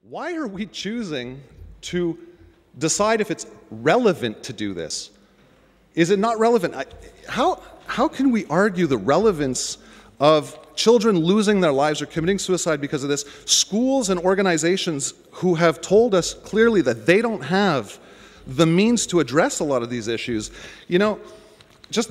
Why are we choosing to decide if it's relevant to do this? Is it not relevant? How can we argue the relevance of children losing their lives or committing suicide because of this? Schools and organizations who have told us clearly that they don't have the means to address a lot of these issues. You know, just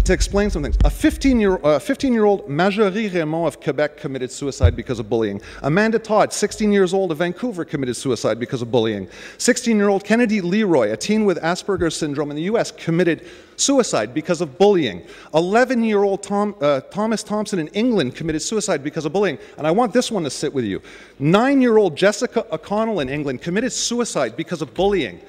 to explain some things, a 15-year-old Marjorie Raymond of Quebec committed suicide because of bullying. Amanda Todd, 16 years old of Vancouver, committed suicide because of bullying. 16-year-old Kennedy Leroy, a teen with Asperger's syndrome in the US, committed suicide because of bullying. 11-year-old Thomas Thompson in England committed suicide because of bullying. And I want this one to sit with you. 9-year-old Jessica O'Connell in England committed suicide because of bullying.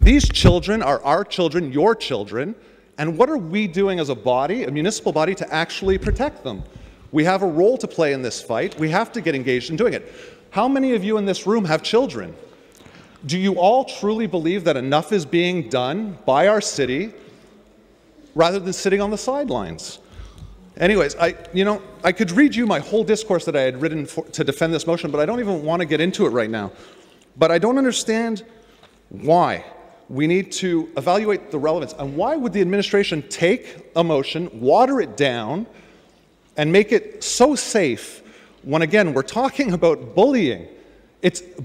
These children are our children, your children. And what are we doing as a body, a municipal body, to actually protect them? We have a role to play in this fight. We have to get engaged in doing it. How many of you in this room have children? Do you all truly believe that enough is being done by our city rather than sitting on the sidelines? Anyways, I could read you my whole discourse that I had written to defend this motion, but I don't even want to get into it right now. But I don't understand why we need to evaluate the relevance. And why would the administration take a motion, water it down, and make it so safe when, again, we're talking about bullying?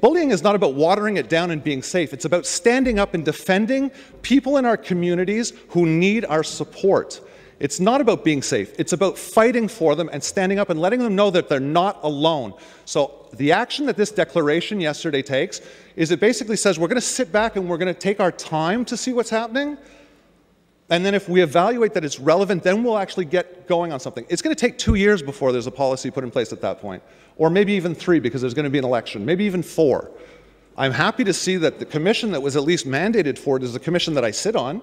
Bullying is not about watering it down and being safe. It's about standing up and defending people in our communities who need our support. It's not about being safe. It's about fighting for them and standing up and letting them know that they're not alone. So the action that this declaration yesterday takes is it basically says we're going to sit back and we're going to take our time to see what's happening. And then if we evaluate that it's relevant, then we'll actually get going on something. It's going to take 2 years before there's a policy put in place at that point. Or maybe even 3 because there's going to be an election. Maybe even 4. I'm happy to see that the commission that was at least mandated for it is the commission that I sit on.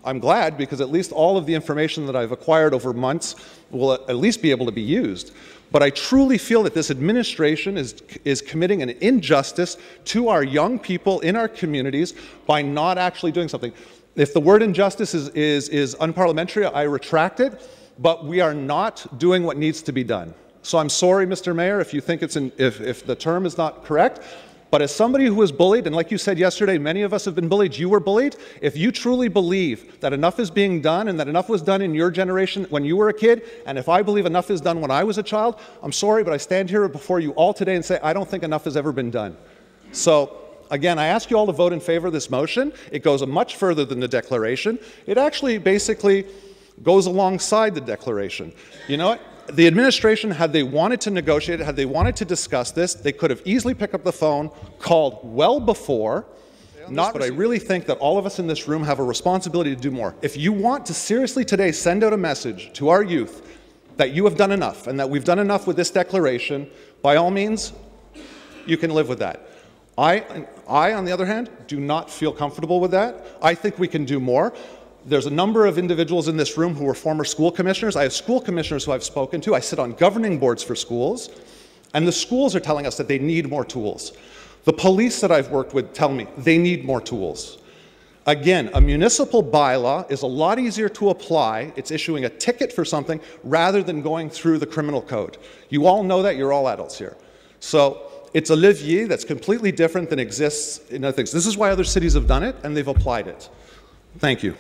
I'm glad because at least all of the information that I've acquired over months will at least be able to be used. But I truly feel that this administration is committing an injustice to our young people in our communities by not actually doing something. If the word injustice is unparliamentary, I retract it, but we are not doing what needs to be done. So I'm sorry, Mr. Mayor, if you think if the term is not correct. But as somebody who was bullied, and like you said yesterday, many of us have been bullied, you were bullied, if you truly believe that enough is being done and that enough was done in your generation when you were a kid, and if I believe enough is done when I was a child, I'm sorry, but I stand here before you all today and say I don't think enough has ever been done. So again, I ask you all to vote in favor of this motion. It goes much further than the declaration. It actually basically goes alongside the declaration. You know what? The administration, had they wanted to negotiate it, had they wanted to discuss this, they could have easily picked up the phone, called well before. But I really think that all of us in this room have a responsibility to do more. If you want to seriously today send out a message to our youth that you have done enough and that we've done enough with this declaration, by all means, you can live with that. I, on the other hand, do not feel comfortable with that. I think we can do more. There's a number of individuals in this room who were former school commissioners. I have school commissioners who I've spoken to. I sit on governing boards for schools, and the schools are telling us that they need more tools. The police that I've worked with tell me they need more tools. Again, a municipal bylaw is a lot easier to apply. It's issuing a ticket for something rather than going through the criminal code. You all know that. You're all adults here. So it's a levier that's completely different than exists in other things. This is why other cities have done it, and they've applied it. Thank you.